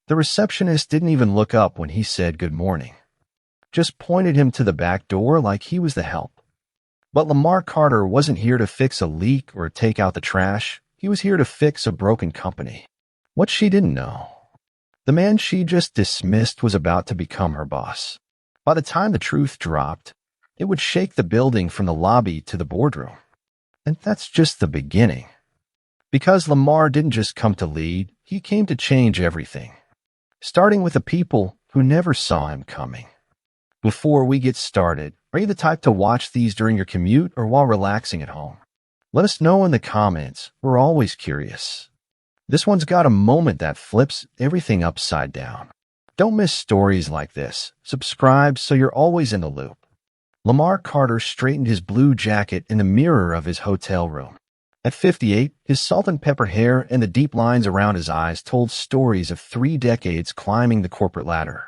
The receptionist didn't even look up when he said good morning, just pointed him to the back door like he was the help. But Lamar Carter wasn't here to fix a leak or take out the trash. He was here to fix a broken company. What she didn't know, the man she just dismissed was about to become her boss. By the time the truth dropped, it would shake the building from the lobby to the boardroom. And that's just the beginning. Because Lamar didn't just come to lead, he came to change everything. Starting with the people who never saw him coming. Before we get started, are you the type to watch these during your commute or while relaxing at home? Let us know in the comments. We're always curious. This one's got a moment that flips everything upside down. Don't miss stories like this. Subscribe so you're always in the loop. Lamar Carter straightened his blue jacket in the mirror of his hotel room. At 58, his salt and pepper hair and the deep lines around his eyes told stories of 3 decades climbing the corporate ladder.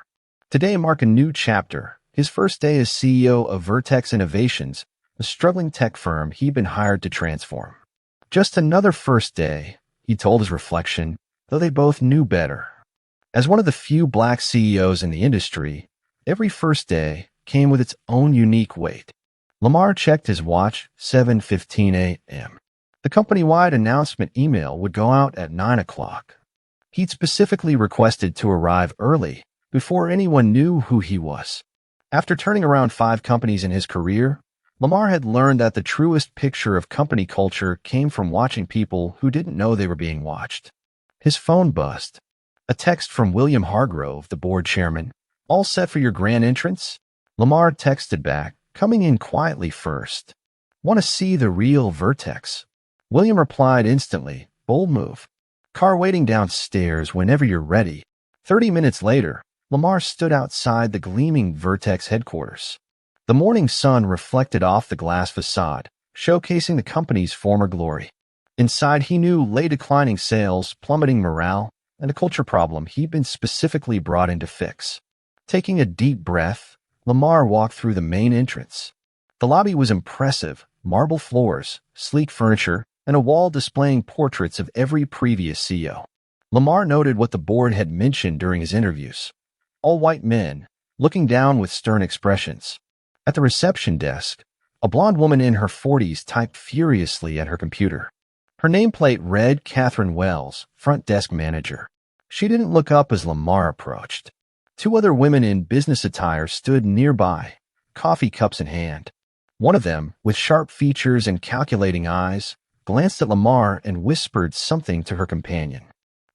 Today marked a new chapter. His first day as CEO of Vertex Innovations, a struggling tech firm he'd been hired to transform. Just another first day, he told his reflection, though they both knew better. As one of the few black CEOs in the industry, every first day came with its own unique weight. Lamar checked his watch, 7:15 a.m. The company-wide announcement email would go out at 9 o'clock. He'd specifically requested to arrive early, before anyone knew who he was. After turning around 5 companies in his career, Lamar had learned that the truest picture of company culture came from watching people who didn't know they were being watched. His phone buzzed. A text from William Hargrove, the board chairman. All set for your grand entrance? Lamar texted back, coming in quietly first. Want to see the real Vertex? William replied instantly, bold move. Car waiting downstairs whenever you're ready. 30 minutes later, Lamar stood outside the gleaming Vertex headquarters. The morning sun reflected off the glass facade, showcasing the company's former glory. Inside, he knew lay declining sales, plummeting morale, and a culture problem he'd been specifically brought in to fix. Taking a deep breath, Lamar walked through the main entrance. The lobby was impressive, marble floors, sleek furniture, and a wall displaying portraits of every previous CEO. Lamar noted what the board had mentioned during his interviews. All white men, looking down with stern expressions. At the reception desk, a blonde woman in her 40s typed furiously at her computer. Her nameplate read Catherine Wells, front desk manager. She didn't look up as Lamar approached. 2 other women in business attire stood nearby, coffee cups in hand. One of them, with sharp features and calculating eyes, glanced at Lamar and whispered something to her companion.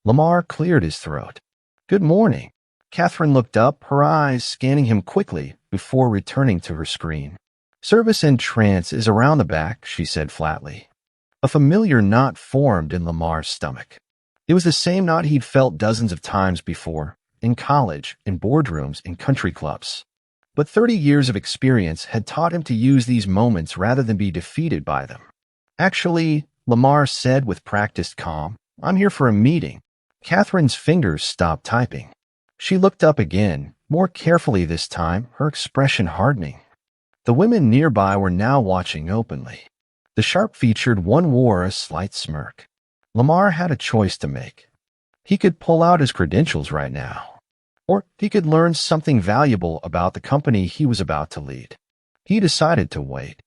Lamar cleared his throat. Good morning. Catherine looked up, her eyes scanning him quickly before returning to her screen. Service entrance is around the back, she said flatly. A familiar knot formed in Lamar's stomach. It was the same knot he'd felt dozens of times before, in college, in boardrooms, in country clubs. But 30 years of experience had taught him to use these moments rather than be defeated by them. Actually, Lamar said with practiced calm, I'm here for a meeting. Catherine's fingers stopped typing. She looked up again, more carefully this time, her expression hardening. The women nearby were now watching openly. The sharp-featured one wore a slight smirk. Lamar had a choice to make. He could pull out his credentials right now, or he could learn something valuable about the company he was about to lead. He decided to wait.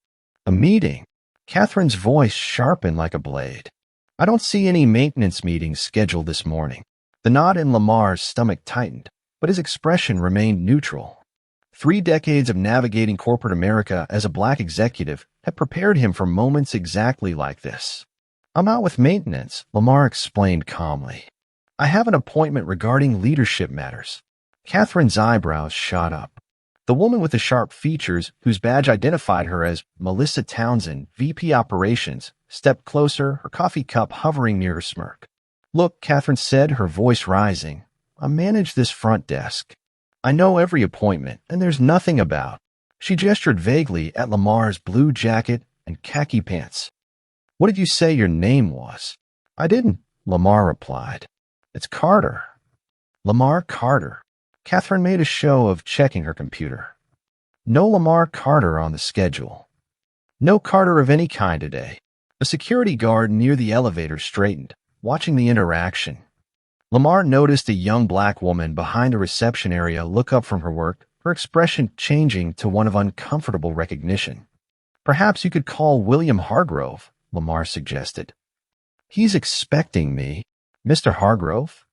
A meeting. Catherine's voice sharpened like a blade. I don't see any maintenance meetings scheduled this morning. The knot in Lamar's stomach tightened, but his expression remained neutral. 3 decades of navigating corporate America as a black executive had prepared him for moments exactly like this. I'm out with maintenance, Lamar explained calmly. I have an appointment regarding leadership matters. Catherine's eyebrows shot up. The woman with the sharp features, whose badge identified her as Melissa Townsend, VP Operations, stepped closer, her coffee cup hovering near her smirk. Look, Catherine said, her voice rising. I manage this front desk. I know every appointment, and there's nothing about. She gestured vaguely at Lamar's blue jacket and khaki pants. What did you say your name was? I didn't, Lamar replied. It's Carter. Lamar Carter. Catherine made a show of checking her computer. No Lamar Carter on the schedule. No Carter of any kind today. A security guard near the elevator straightened, watching the interaction. Lamar noticed a young black woman behind a reception area look up from her work, her expression changing to one of uncomfortable recognition. Perhaps you could call William Hargrove, Lamar suggested. He's expecting me. Mr. Hargrove?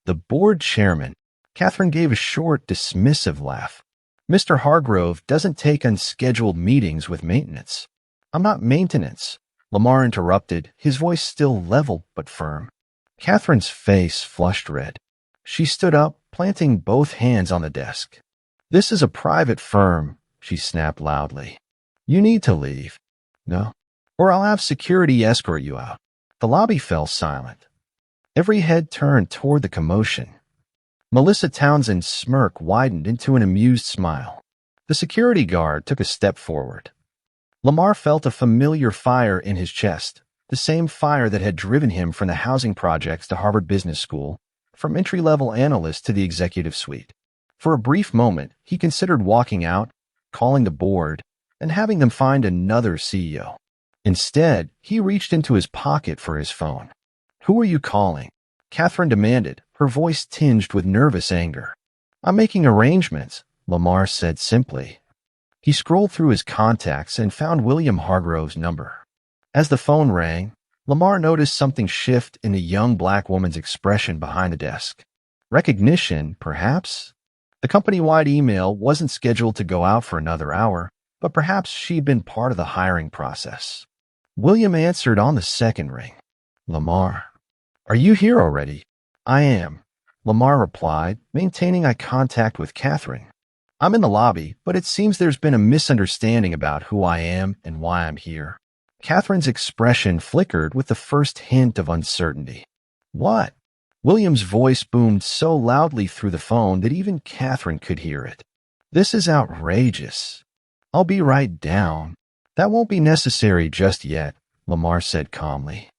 The board chairman. Catherine gave a short, dismissive laugh. Mr. Hargrove doesn't take unscheduled meetings with maintenance. I'm not maintenance, Lamar interrupted, his voice still level but firm. Catherine's face flushed red. She stood up, planting both hands on the desk. This is a private firm, she snapped loudly. You need to leave. No, or I'll have security escort you out. The lobby fell silent. Every head turned toward the commotion. Melissa Townsend's smirk widened into an amused smile. The security guard took a step forward. Lamar felt a familiar fire in his chest, the same fire that had driven him from the housing projects to Harvard Business School, from entry-level analyst to the executive suite. For a brief moment, he considered walking out, calling the board, and having them find another CEO. Instead, he reached into his pocket for his phone. Who are you calling? Catherine demanded, her voice tinged with nervous anger. I'm making arrangements, Lamar said simply. He scrolled through his contacts and found William Hargrove's number. As the phone rang, Lamar noticed something shift in the young black woman's expression behind the desk. Recognition, perhaps? The company-wide email wasn't scheduled to go out for another hour, but perhaps she'd been part of the hiring process. William answered on the second ring. Lamar. Are you here already? I am, Lamar replied, maintaining eye contact with Catherine. I'm in the lobby, but it seems there's been a misunderstanding about who I am and why I'm here. Catherine's expression flickered with the first hint of uncertainty. What? William's voice boomed so loudly through the phone that even Catherine could hear it. This is outrageous. I'll be right down. That won't be necessary just yet, Lamar said calmly.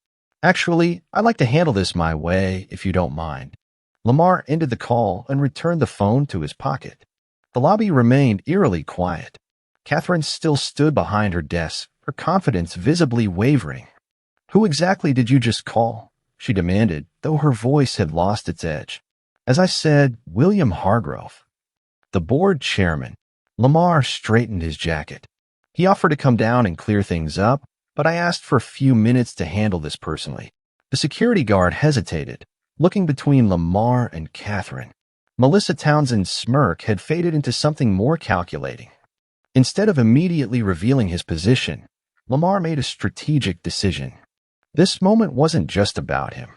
Actually, I'd like to handle this my way, if you don't mind. Lamar ended the call and returned the phone to his pocket. The lobby remained eerily quiet. Catherine still stood behind her desk, her confidence visibly wavering. Who exactly did you just call? She demanded, though her voice had lost its edge. As I said, William Hargrove. The board chairman. Lamar straightened his jacket. He offered to come down and clear things up, but I asked for a few minutes to handle this personally. The security guard hesitated, looking between Lamar and Catherine. Melissa Townsend's smirk had faded into something more calculating. Instead of immediately revealing his position, Lamar made a strategic decision. This moment wasn't just about him.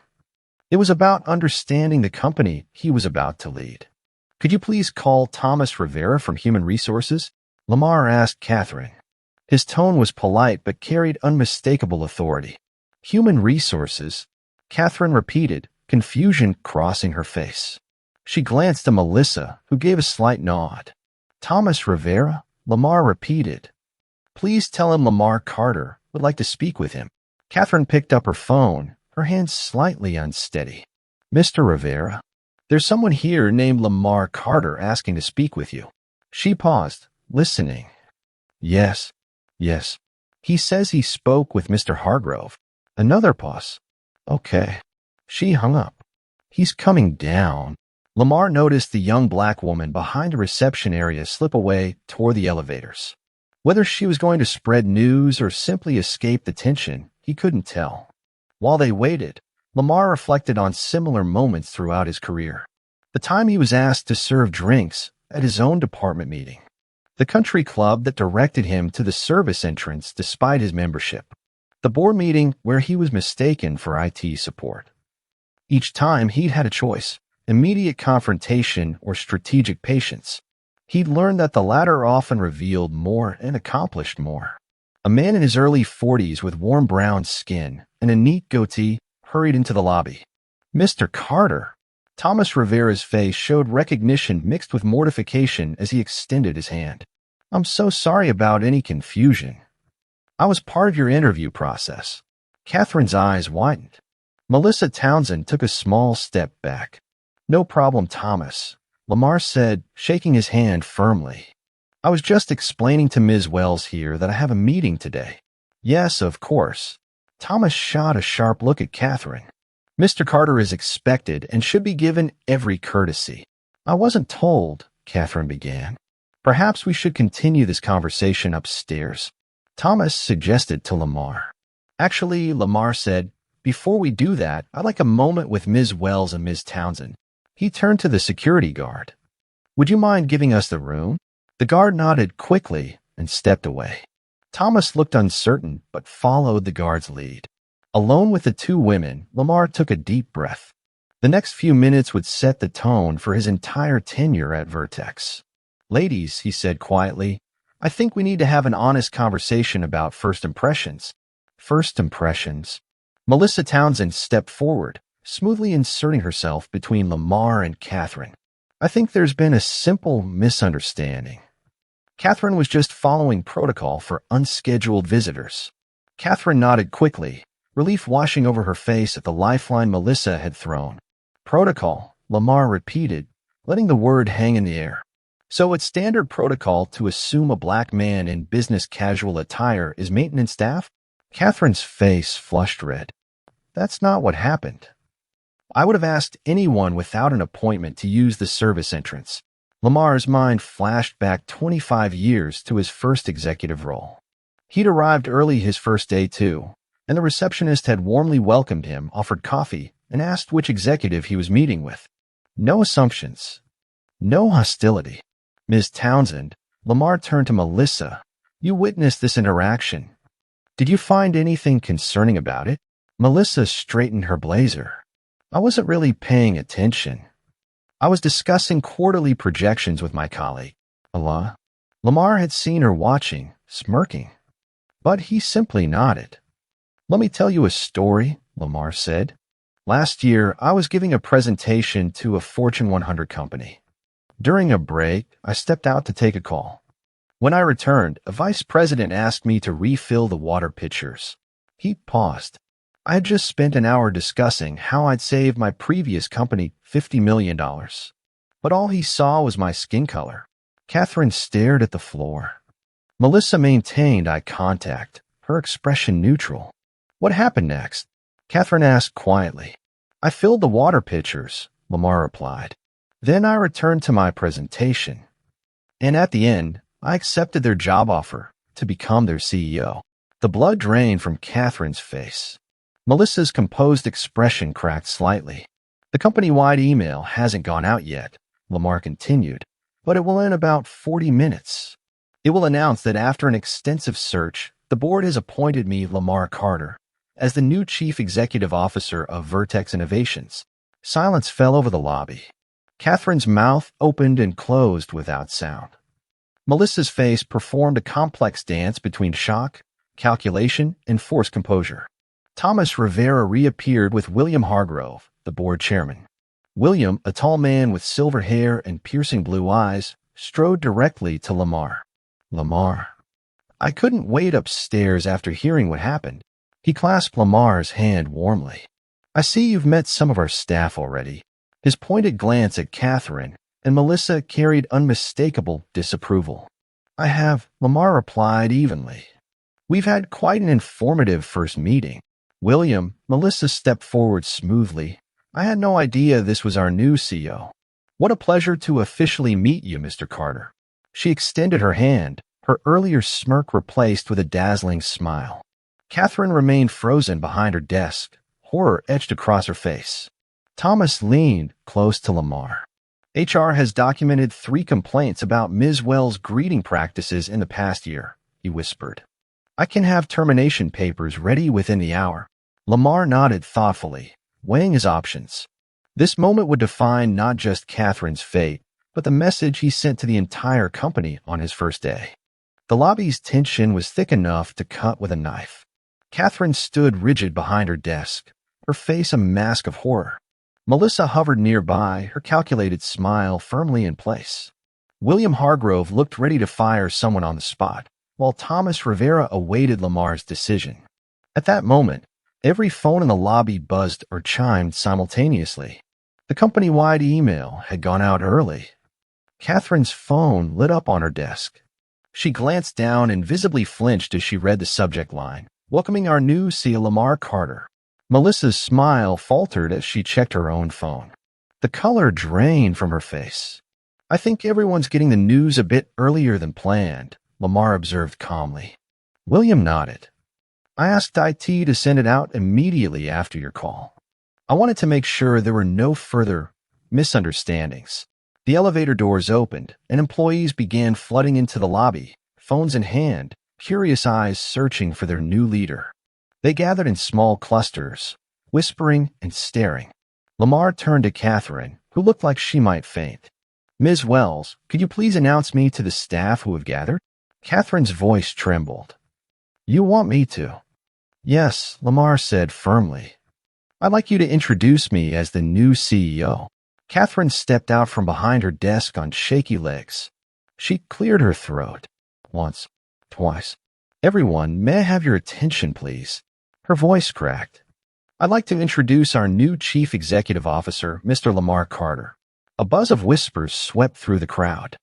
It was about understanding the company he was about to lead. Could you please call Thomas Rivera from Human Resources? Lamar asked Catherine. His tone was polite but carried unmistakable authority. Human Resources? Catherine repeated, confusion crossing her face. She glanced at Melissa, who gave a slight nod. Thomas Rivera? Lamar repeated. Please tell him Lamar Carter would like to speak with him. Catherine picked up her phone, her hands slightly unsteady. Mr. Rivera? There's someone here named Lamar Carter asking to speak with you. She paused, listening. Yes. He says he spoke with Mr. Hargrove. Another pause. Okay. She hung up. He's coming down. Lamar noticed the young black woman behind a reception area slip away toward the elevators. Whether she was going to spread news or simply escape the tension, he couldn't tell. While they waited, Lamar reflected on similar moments throughout his career. The time he was asked to serve drinks at his own department meeting. The country club that directed him to the service entrance despite his membership. The board meeting where he was mistaken for IT support. Each time he'd had a choice, immediate confrontation or strategic patience. He'd learned that the latter often revealed more and accomplished more. A man in his early 40s with warm brown skin and a neat goatee hurried into the lobby. Mr. Carter. Thomas Rivera's face showed recognition mixed with mortification as he extended his hand. I'm so sorry about any confusion. I was part of your interview process. Catherine's eyes widened. Melissa Townsend took a small step back. No problem, Thomas, Lamar said, shaking his hand firmly. I was just explaining to Ms. Wells here that I have a meeting today. Yes, of course. Thomas shot a sharp look at Catherine. Mr. Carter is expected and should be given every courtesy. I wasn't told, Catherine began. Perhaps we should continue this conversation upstairs, Thomas suggested to Lamar. Actually, Lamar said, before we do that, I'd like a moment with Ms. Wells and Ms. Townsend. He turned to the security guard. Would you mind giving us the room? The guard nodded quickly and stepped away. Thomas looked uncertain, but followed the guard's lead. Alone with the two women, Lamar took a deep breath. The next few minutes would set the tone for his entire tenure at Vertex. Ladies, he said quietly, I think we need to have an honest conversation about first impressions. First impressions. Melissa Townsend stepped forward, smoothly inserting herself between Lamar and Catherine. I think there's been a simple misunderstanding. Catherine was just following protocol for unscheduled visitors. Catherine nodded quickly, relief washing over her face at the lifeline Melissa had thrown. Protocol, Lamar repeated, letting the word hang in the air. So it's standard protocol to assume a black man in business casual attire is maintenance staff? Catherine's face flushed red. That's not what happened. I would have asked anyone without an appointment to use the service entrance. Lamar's mind flashed back 25 years to his first executive role. He'd arrived early his first day too, and the receptionist had warmly welcomed him, offered coffee, and asked which executive he was meeting with. No assumptions. No hostility. Ms. Townsend, Lamar turned to Melissa. You witnessed this interaction. Did you find anything concerning about it? Melissa straightened her blazer. I wasn't really paying attention. I was discussing quarterly projections with my colleague, Allah. Lamar had seen her watching, smirking. But he simply nodded. Let me tell you a story, Lamar said. Last year, I was giving a presentation to a Fortune 100 company. During a break, I stepped out to take a call. When I returned, a vice president asked me to refill the water pitchers. He paused. I had just spent an hour discussing how I'd saved my previous company $50 million. But all he saw was my skin color. Catherine stared at the floor. Melissa maintained eye contact, her expression neutral. What happened next? Catherine asked quietly. I filled the water pitchers, Lamar replied. Then I returned to my presentation. And at the end, I accepted their job offer to become their CEO. The blood drained from Catherine's face. Melissa's composed expression cracked slightly. The company-wide email hasn't gone out yet, Lamar continued, but it will in about 40 minutes. It will announce that after an extensive search, the board has appointed me, Lamar Carter, as the new chief executive officer of Vertex Innovations. Silence fell over the lobby. Catherine's mouth opened and closed without sound. Melissa's face performed a complex dance between shock, calculation, and forced composure. Thomas Rivera reappeared with William Hargrove, the board chairman. William, a tall man with silver hair and piercing blue eyes, strode directly to Lamar. Lamar. I couldn't wait upstairs after hearing what happened. He clasped Lamar's hand warmly. I see you've met some of our staff already. His pointed glance at Catherine and Melissa carried unmistakable disapproval. I have, Lamar replied evenly. We've had quite an informative first meeting. William, Melissa stepped forward smoothly. I had no idea this was our new CEO. What a pleasure to officially meet you, Mr. Carter. She extended her hand, her earlier smirk replaced with a dazzling smile. Catherine remained frozen behind her desk, horror etched across her face. Thomas leaned close to Lamar. HR has documented 3 complaints about Ms. Wells' greeting practices in the past year, he whispered. I can have termination papers ready within the hour. Lamar nodded thoughtfully, weighing his options. This moment would define not just Catherine's fate, but the message he sent to the entire company on his first day. The lobby's tension was thick enough to cut with a knife. Catherine stood rigid behind her desk, her face a mask of horror. Melissa hovered nearby, her calculated smile firmly in place. William Hargrove looked ready to fire someone on the spot, while Thomas Rivera awaited Lamar's decision. At that moment, every phone in the lobby buzzed or chimed simultaneously. The company-wide email had gone out early. Catherine's phone lit up on her desk. She glanced down and visibly flinched as she read the subject line, welcoming our new CEO Lamar Carter. Melissa's smile faltered as she checked her own phone. The color drained from her face. I think everyone's getting the news a bit earlier than planned, Lamar observed calmly. William nodded. I asked IT to send it out immediately after your call. I wanted to make sure there were no further misunderstandings. The elevator doors opened, and employees began flooding into the lobby, phones in hand, curious eyes searching for their new leader. They gathered in small clusters, whispering and staring. Lamar turned to Catherine, who looked like she might faint. Ms. Wells, could you please announce me to the staff who have gathered? Catherine's voice trembled. You want me to? Yes, Lamar said firmly. I'd like you to introduce me as the new CEO. Catherine stepped out from behind her desk on shaky legs. She cleared her throat. Once, twice. Everyone, may I have your attention, please? Her voice cracked. I'd like to introduce our new Chief Executive Officer, Mr. Lamar Carter. A buzz of whispers swept through the crowd.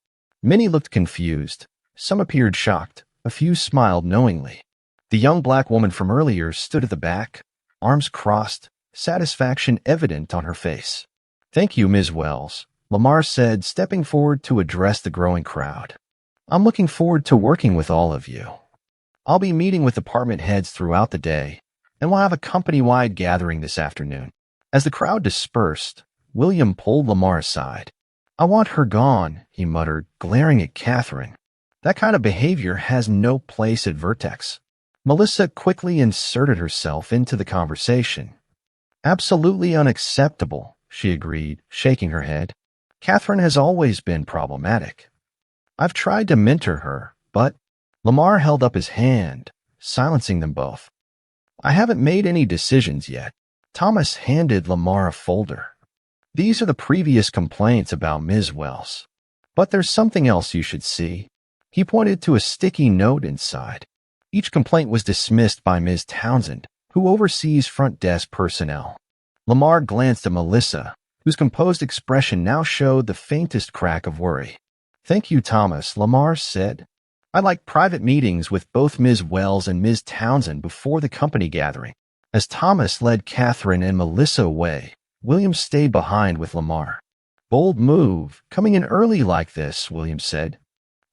Many looked confused. Some appeared shocked. A few smiled knowingly. The young black woman from earlier stood at the back, arms crossed, satisfaction evident on her face. Thank you, Ms. Wells, Lamar said, stepping forward to address the growing crowd. I'm looking forward to working with all of you. I'll be meeting with department heads throughout the day, and we'll have a company-wide gathering this afternoon. As the crowd dispersed, William pulled Lamar aside. I want her gone, he muttered, glaring at Catherine. That kind of behavior has no place at Vertex. Melissa quickly inserted herself into the conversation. Absolutely unacceptable, she agreed, shaking her head. Catherine has always been problematic. I've tried to mentor her, but Lamar held up his hand, silencing them both. I haven't made any decisions yet. Thomas handed Lamar a folder. These are the previous complaints about Ms. Wells. But there's something else you should see. He pointed to a sticky note inside. Each complaint was dismissed by Ms. Townsend, who oversees front desk personnel. Lamar glanced at Melissa, whose composed expression now showed the faintest crack of worry. Thank you, Thomas, Lamar said. I'd like private meetings with both Ms. Wells and Ms. Townsend before the company gathering. As Thomas led Catherine and Melissa away, William stayed behind with Lamar. Bold move, coming in early like this, William said.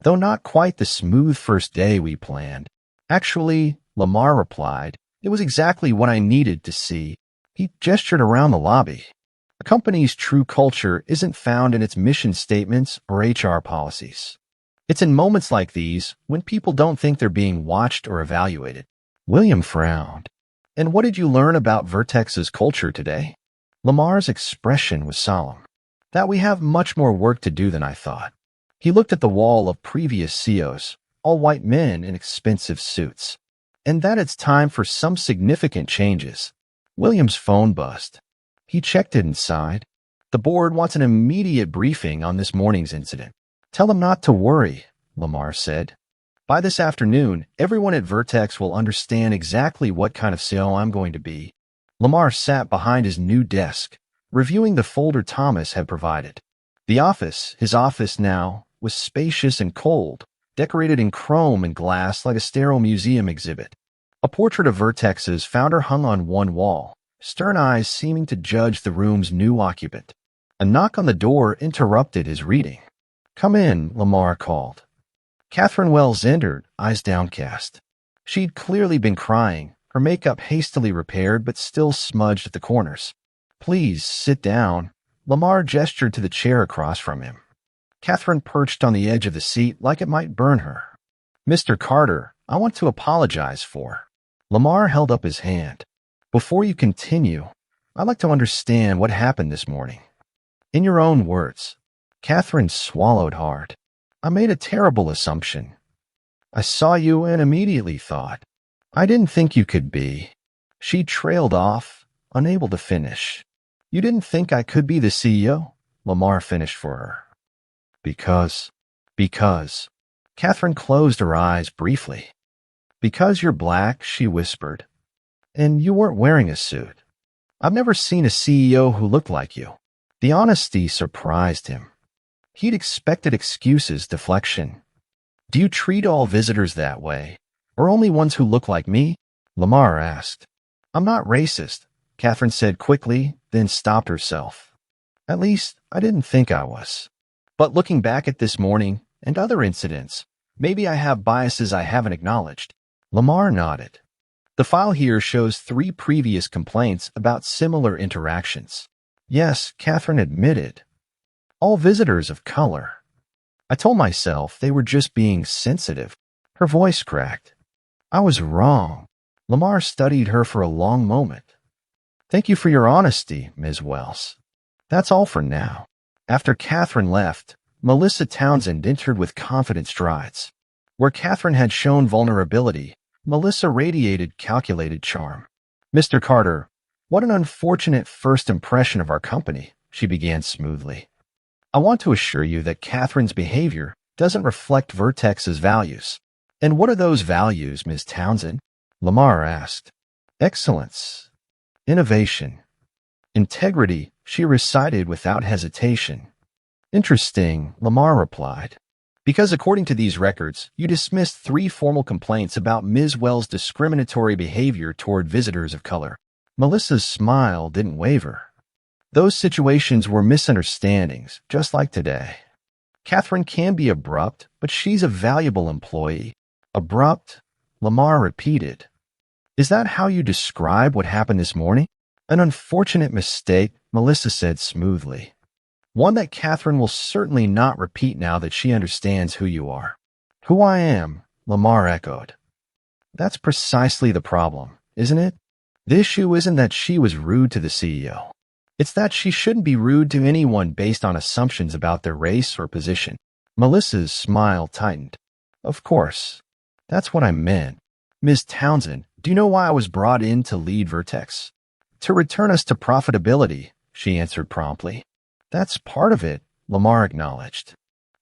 Though not quite the smooth first day we planned. Actually, Lamar replied, it was exactly what I needed to see. He gestured around the lobby. A company's true culture isn't found in its mission statements or HR policies. It's in moments like these when people don't think they're being watched or evaluated. William frowned. And what did you learn about Vertex's culture today? Lamar's expression was solemn. That we have much more work to do than I thought. He looked at the wall of previous CEOs, all white men in expensive suits. And that it's time for some significant changes. William's phone buzzed. He checked it and sighed. The board wants an immediate briefing on this morning's incident. Tell them not to worry, Lamar said. By this afternoon, everyone at Vertex will understand exactly what kind of CEO I'm going to be. Lamar sat behind his new desk, reviewing the folder Thomas had provided. The office, his office now, was spacious and cold, decorated in chrome and glass like a sterile museum exhibit. A portrait of Vertex's founder hung on one wall, stern eyes seeming to judge the room's new occupant. A knock on the door interrupted his reading. Come in, Lamar called. Catherine Wells entered, eyes downcast. She'd clearly been crying, her makeup hastily repaired but still smudged at the corners. Please, sit down. Lamar gestured to the chair across from him. Catherine perched on the edge of the seat like it might burn her. Mr. Carter, I want to apologize for. Lamar held up his hand. Before you continue, I'd like to understand what happened this morning. In your own words. Catherine swallowed hard. I made a terrible assumption. I saw you and immediately thought, I didn't think you could be. She trailed off, unable to finish. You didn't think I could be the CEO? Lamar finished for her. Because. Catherine closed her eyes briefly. Because you're black, she whispered. And you weren't wearing a suit. I've never seen a CEO who looked like you. The honesty surprised him. He'd expected excuses, deflection. Do you treat all visitors that way, or only ones who look like me? Lamar asked. I'm not racist. Catherine said quickly, then stopped herself. At least, I didn't think I was. But looking back at this morning and other incidents, maybe I have biases I haven't acknowledged. Lamar nodded. The file here shows 3 previous complaints about similar interactions. Yes, Catherine admitted. All visitors of color. I told myself they were just being sensitive. Her voice cracked. I was wrong. Lamar studied her for a long moment. Thank you for your honesty, Ms. Wells. That's all for now. After Catherine left, Melissa Townsend entered with confident strides. Where Catherine had shown vulnerability, Melissa radiated calculated charm. Mr. Carter, what an unfortunate first impression of our company, she began smoothly. I want to assure you that Catherine's behavior doesn't reflect Vertex's values. And what are those values, Ms. Townsend? Lamar asked. Excellence. Innovation. Integrity, she recited without hesitation. Interesting, Lamar replied. Because according to these records, you dismissed 3 formal complaints about Ms. Wells' discriminatory behavior toward visitors of color. Melissa's smile didn't waver. Those situations were misunderstandings, just like today. Catherine can be abrupt, but she's a valuable employee. Abrupt? Lamar repeated. Is that how you describe what happened this morning? An unfortunate mistake, Melissa said smoothly. One that Catherine will certainly not repeat now that she understands who you are. Who I am, Lamar echoed. That's precisely the problem, isn't it? The issue isn't that she was rude to the CEO. It's that she shouldn't be rude to anyone based on assumptions about their race or position. Melissa's smile tightened. Of course. That's what I meant. Ms. Townsend, do you know why I was brought in to lead Vertex? To return us to profitability, she answered promptly. That's part of it, Lamar acknowledged.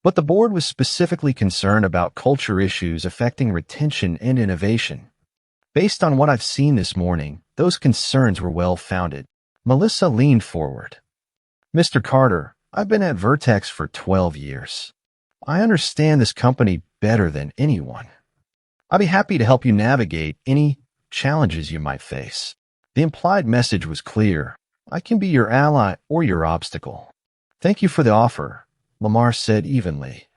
But the board was specifically concerned about culture issues affecting retention and innovation. Based on what I've seen this morning, those concerns were well-founded. Melissa leaned forward. Mr. Carter, I've been at Vertex for 12 years. I understand this company better than anyone. I'd be happy to help you navigate any challenges you might face. The implied message was clear. I can be your ally or your obstacle. Thank you for the offer, Lamar said evenly.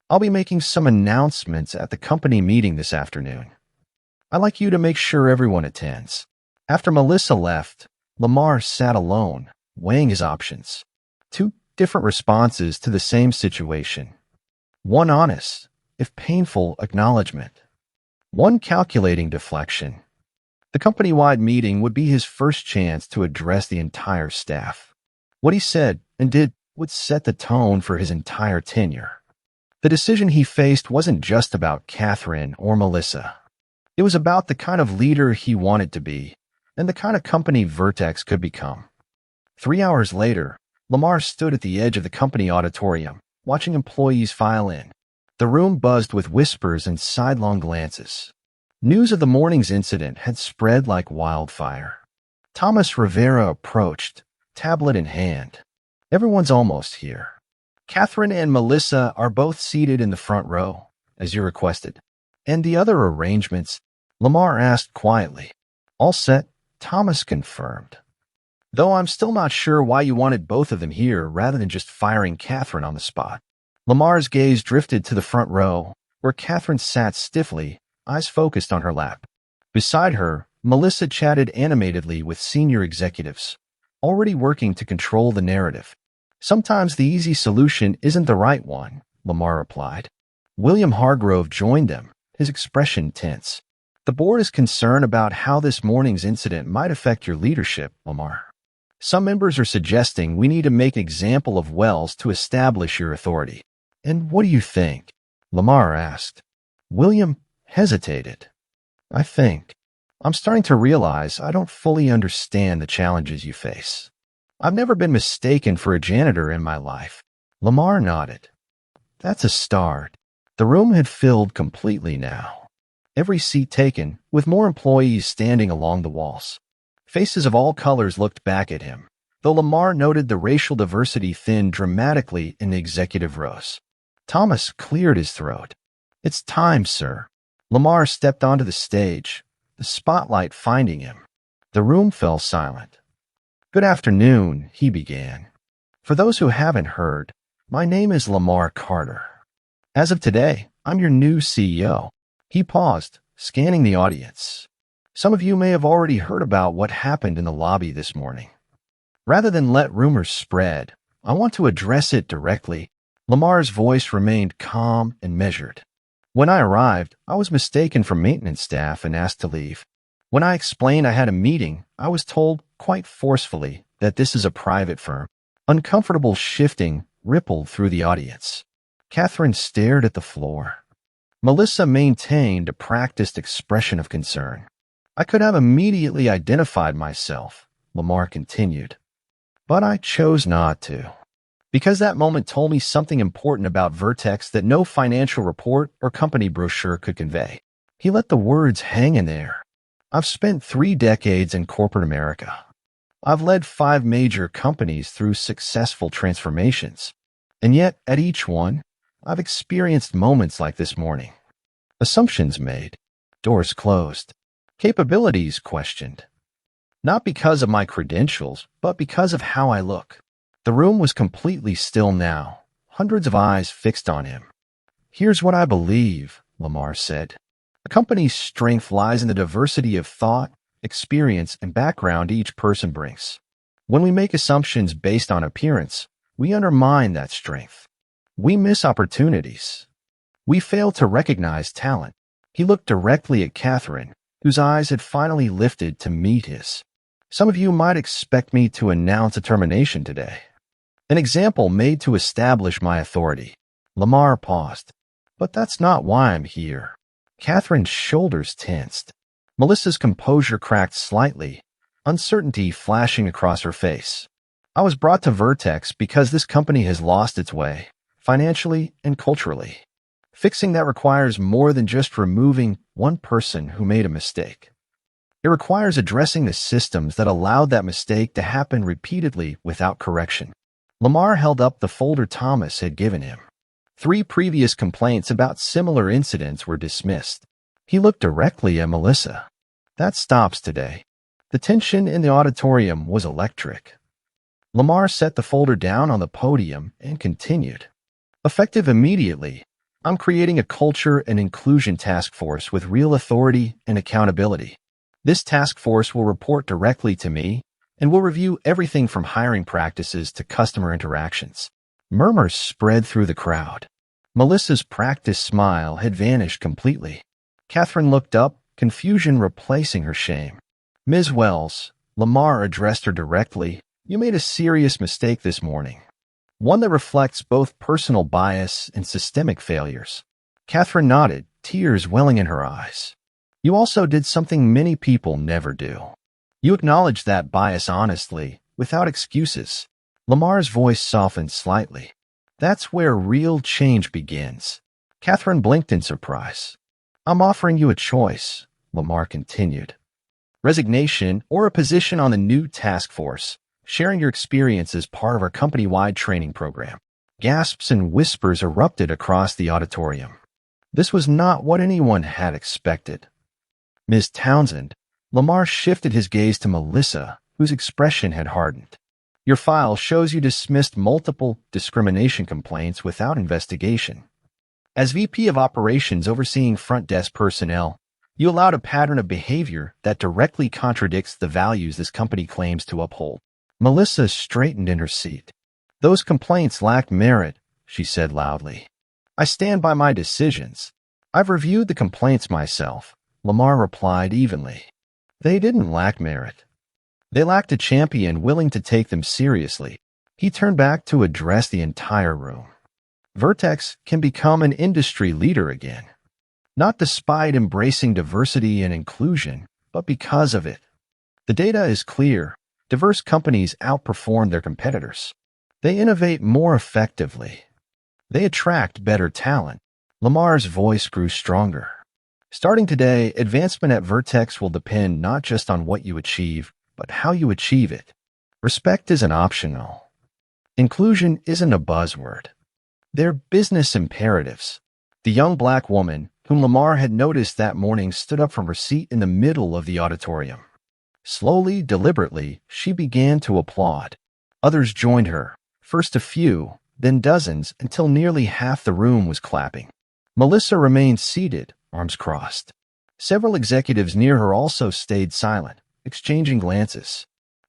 I'll be making some announcements at the company meeting this afternoon. I'd like you to make sure everyone attends. After Melissa left, Lamar sat alone, weighing his options. 2 different responses to the same situation. One honest, if painful, acknowledgement. One calculating deflection. The company-wide meeting would be his first chance to address the entire staff. What he said and did would set the tone for his entire tenure. The decision he faced wasn't just about Catherine or Melissa. It was about the kind of leader he wanted to be and the kind of company Vertex could become. 3 hours later, Lamar stood at the edge of the company auditorium, watching employees file in. The room buzzed with whispers and sidelong glances. News of the morning's incident had spread like wildfire. Thomas Rivera approached, tablet in hand. Everyone's almost here. Catherine and Melissa are both seated in the front row, as you requested. And the other arrangements? Lamar asked quietly. All set, Thomas confirmed. Though I'm still not sure why you wanted both of them here rather than just firing Catherine on the spot. Lamar's gaze drifted to the front row, where Catherine sat stiffly, eyes focused on her lap. Beside her, Melissa chatted animatedly with senior executives, already working to control the narrative. Sometimes the easy solution isn't the right one, Lamar replied. William Hargrove joined them, his expression tense. The board is concerned about how this morning's incident might affect your leadership, Lamar. Some members are suggesting we need to make an example of Wells to establish your authority. And what do you think? Lamar asked. William hesitated. I'm starting to realize I don't fully understand the challenges you face. I've never been mistaken for a janitor in my life. Lamar nodded. That's a start. The room had filled completely now. Every seat taken, with more employees standing along the walls. Faces of all colors looked back at him, though Lamar noted the racial diversity thinned dramatically in the executive rows. Thomas cleared his throat. It's time, sir. Lamar stepped onto the stage, the spotlight finding him. The room fell silent. Good afternoon, he began. For those who haven't heard, my name is Lamar Carter. As of today, I'm your new CEO. He paused, scanning the audience. Some of you may have already heard about what happened in the lobby this morning. Rather than let rumors spread, I want to address it directly. Lamar's voice remained calm and measured. When I arrived, I was mistaken for maintenance staff and asked to leave. When I explained I had a meeting, I was told, quite forcefully, that this is a private firm. Uncomfortable shifting rippled through the audience. Catherine stared at the floor. Melissa maintained a practiced expression of concern. I could have immediately identified myself, Lamar continued. But I chose not to. Because that moment told me something important about Vertex that no financial report or company brochure could convey. He let the words hang in there. I've spent 3 decades in corporate America. I've led 5 major companies through successful transformations. And yet, at each one, I've experienced moments like this morning. Assumptions made, doors closed, capabilities questioned. Not because of my credentials, but because of how I look. The room was completely still now, hundreds of eyes fixed on him. Here's what I believe, Lamar said. A company's strength lies in the diversity of thought, experience, and background each person brings. When we make assumptions based on appearance, we undermine that strength. We miss opportunities. We fail to recognize talent. He looked directly at Catherine, whose eyes had finally lifted to meet his. Some of you might expect me to announce a termination today. An example made to establish my authority. Lamar paused. But that's not why I'm here. Catherine's shoulders tensed. Melissa's composure cracked slightly, uncertainty flashing across her face. I was brought to Vertex because this company has lost its way, financially and culturally. Fixing that requires more than just removing one person who made a mistake. It requires addressing the systems that allowed that mistake to happen repeatedly without correction. Lamar held up the folder Thomas had given him. 3 previous complaints about similar incidents were dismissed. He looked directly at Melissa. That stops today. The tension in the auditorium was electric. Lamar set the folder down on the podium and continued. Effective immediately, I'm creating a culture and inclusion task force with real authority and accountability. This task force will report directly to me and will review everything from hiring practices to customer interactions. Murmurs spread through the crowd. Melissa's practiced smile had vanished completely. Catherine looked up, confusion replacing her shame. Ms. Wells, Lamar addressed her directly, you made a serious mistake this morning. One that reflects both personal bias and systemic failures. Catherine nodded, tears welling in her eyes. You also did something many people never do. You acknowledged that bias honestly, without excuses. Lamar's voice softened slightly. That's where real change begins. Catherine blinked in surprise. I'm offering you a choice, Lamar continued. Resignation or a position on the new task force, sharing your experience as part of our company-wide training program. Gasps and whispers erupted across the auditorium. This was not what anyone had expected. Ms. Townsend, Lamar shifted his gaze to Melissa, whose expression had hardened. Your file shows you dismissed multiple discrimination complaints without investigation. As VP of Operations overseeing front desk personnel, you allowed a pattern of behavior that directly contradicts the values this company claims to uphold. Melissa straightened in her seat. Those complaints lacked merit, she said loudly. I stand by my decisions. I've reviewed the complaints myself, Lamar replied evenly. They didn't lack merit. They lacked a champion willing to take them seriously. He turned back to address the entire room. Vertex can become an industry leader again, not despite embracing diversity and inclusion, but because of it. The data is clear. Diverse companies outperform their competitors. They innovate more effectively. They attract better talent. Lamar's voice grew stronger. Starting today, advancement at Vertex will depend not just on what you achieve, but how you achieve it. Respect isn't optional. Inclusion isn't a buzzword. They're business imperatives. The young black woman, whom Lamar had noticed that morning, stood up from her seat in the middle of the auditorium. Slowly, deliberately, she began to applaud. Others joined her, first a few, then dozens, until nearly half the room was clapping. Melissa remained seated, arms crossed. Several executives near her also stayed silent, exchanging glances.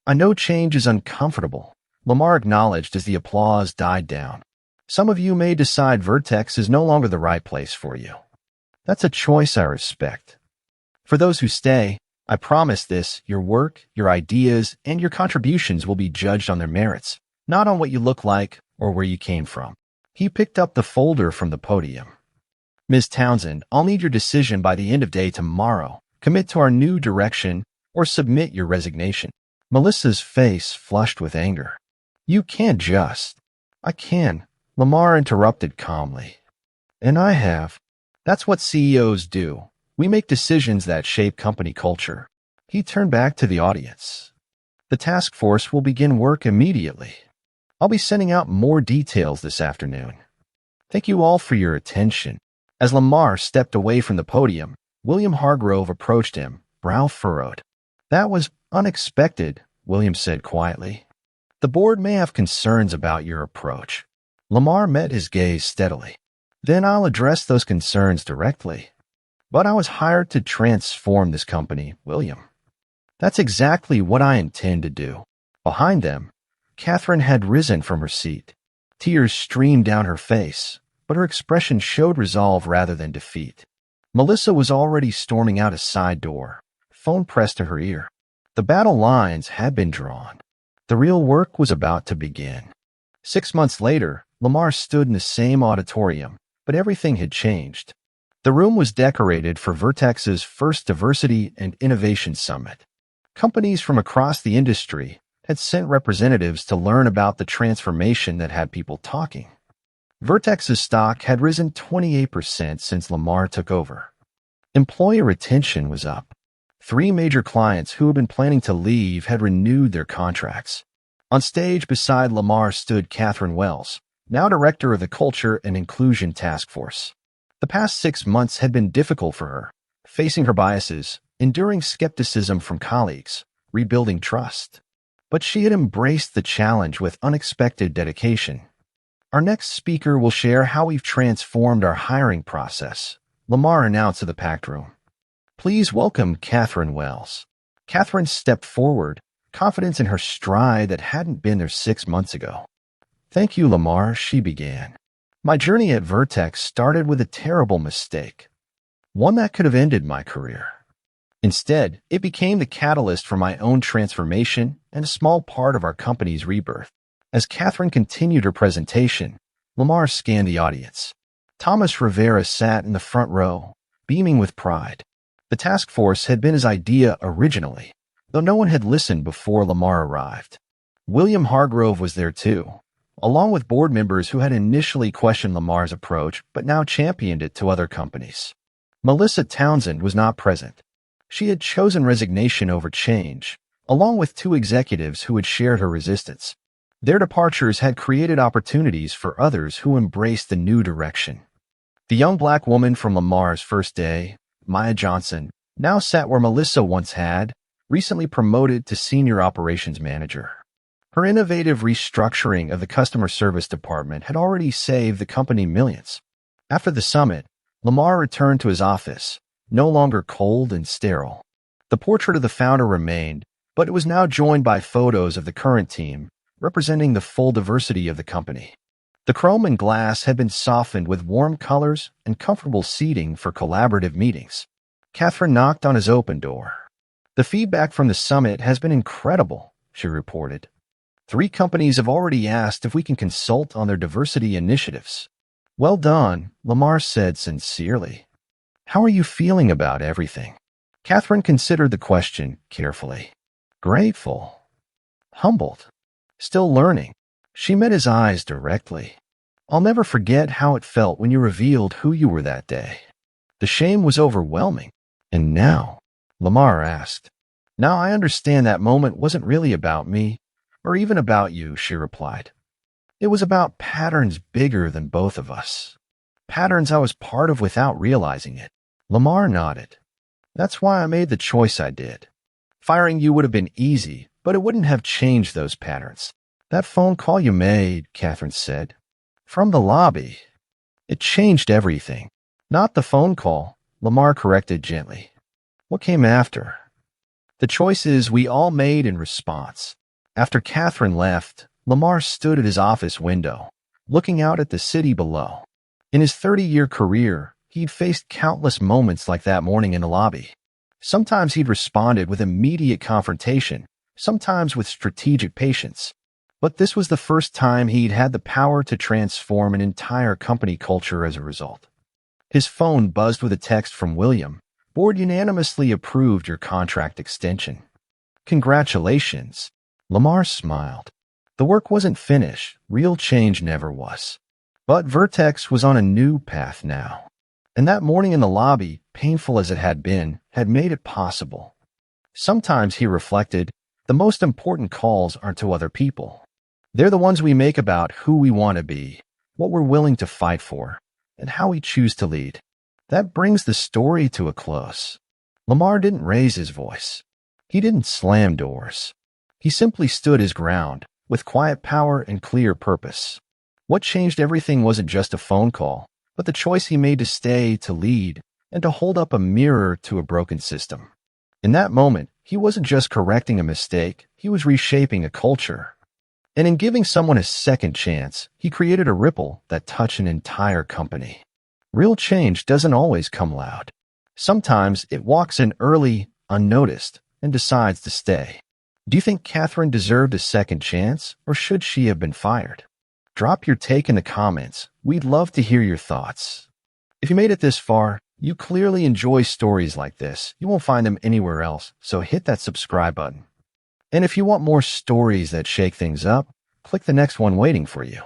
"I know change is uncomfortable," Lamar acknowledged as the applause died down. "Some of you may decide Vertex is no longer the right place for you. That's a choice I respect. For those who stay, I promise this: your work, your ideas, and your contributions will be judged on their merits, not on what you look like or where you came from." He picked up the folder from the podium. "Ms. Townsend, I'll need your decision by the end of day tomorrow. Commit to our new direction or submit your resignation." Melissa's face flushed with anger. "You can't just—" "I can," Lamar interrupted calmly. "And I have. That's what CEOs do. We make decisions that shape company culture." He turned back to the audience. "The task force will begin work immediately. I'll be sending out more details this afternoon. Thank you all for your attention." As Lamar stepped away from the podium, William Hargrove approached him, brow furrowed. "That was unexpected," William said quietly. "The board may have concerns about your approach." Lamar met his gaze steadily. "Then I'll address those concerns directly. But I was hired to transform this company, William. That's exactly what I intend to do." Behind them, Catherine had risen from her seat. Tears streamed down her face, but her expression showed resolve rather than defeat. Melissa was already storming out a side door, phone pressed to her ear. The battle lines had been drawn. The real work was about to begin. 6 months later, Lamar stood in the same auditorium, but everything had changed. The room was decorated for Vertex's first Diversity and Innovation Summit. Companies from across the industry had sent representatives to learn about the transformation that had people talking. Vertex's stock had risen 28% since Lamar took over. Employee retention was up. 3 major clients who had been planning to leave had renewed their contracts. On stage beside Lamar stood Catherine Wells, now director of the Culture and Inclusion Task Force. The past 6 months had been difficult for her, facing her biases, enduring skepticism from colleagues, rebuilding trust. But she had embraced the challenge with unexpected dedication. "Our next speaker will share how we've transformed our hiring process," Lamar announced to the packed room. "Please welcome Catherine Wells." Catherine stepped forward, confidence in her stride that hadn't been there 6 months ago. "Thank you, Lamar," she began. "My journey at Vertex started with a terrible mistake, one that could have ended my career. Instead, it became the catalyst for my own transformation and a small part of our company's rebirth." As Catherine continued her presentation, Lamar scanned the audience. Thomas Rivera sat in the front row, beaming with pride. The task force had been his idea originally, though no one had listened before Lamar arrived. William Hargrove was there too, along with board members who had initially questioned Lamar's approach but now championed it to other companies. Melissa Townsend was not present. She had chosen resignation over change, along with 2 executives who had shared her resistance. Their departures had created opportunities for others who embraced the new direction. The young black woman from Lamar's first day, Maya Johnson, now sat where Melissa once had, recently promoted to senior operations manager. Her innovative restructuring of the customer service department had already saved the company millions. After the summit, Lamar returned to his office, no longer cold and sterile. The portrait of the founder remained, but it was now joined by photos of the current team, representing the full diversity of the company. The chrome and glass had been softened with warm colors and comfortable seating for collaborative meetings. Catherine knocked on his open door. "The feedback from the summit has been incredible," she reported. 3 companies have already asked if we can consult on their diversity initiatives." "Well done," Lamar said sincerely. "How are you feeling about everything?" Catherine considered the question carefully. "Grateful. Humbled. Still learning." She met his eyes directly. "I'll never forget how it felt when you revealed who you were that day. The shame was overwhelming." "And now?" Lamar asked. "Now I understand that moment wasn't really about me, or even about you," she replied. "It was about patterns bigger than both of us. Patterns I was part of without realizing it." Lamar nodded. "That's why I made the choice I did. Firing you would have been easy, but it wouldn't have changed those patterns. That phone call you made, Catherine said, from the lobby. It changed everything. Not the phone call, Lamar corrected gently. What came after? The choices we all made in response. After Catherine left, Lamar stood at his office window, looking out at the city below. In his 30-year career, he'd faced countless moments like that morning in the lobby. Sometimes he'd responded with immediate confrontation, sometimes with strategic patience. But this was the first time he'd had the power to transform an entire company culture as a result. His phone buzzed with a text from William. Board unanimously approved your contract extension. Congratulations. Lamar smiled. The work wasn't finished. Real change never was. But Vertex was on a new path now. And that morning in the lobby, painful as it had been, had made it possible. Sometimes, he reflected, the most important calls aren't to other people. They're the ones we make about who we want to be, what we're willing to fight for, and how we choose to lead. That brings the story to a close. Lamar didn't raise his voice. He didn't slam doors. He simply stood his ground, with quiet power and clear purpose. What changed everything wasn't just a phone call, but the choice he made to stay, to lead, and to hold up a mirror to a broken system. In that moment, he wasn't just correcting a mistake, he was reshaping a culture. And in giving someone a second chance, he created a ripple that touched an entire company. Real change doesn't always come loud. Sometimes it walks in early, unnoticed, and decides to stay. Do you think Catherine deserved a second chance, or should she have been fired? Drop your take in the comments. We'd love to hear your thoughts. If you made it this far, you clearly enjoy stories like this. You won't find them anywhere else, so hit that subscribe button. And if you want more stories that shake things up, click the next one waiting for you.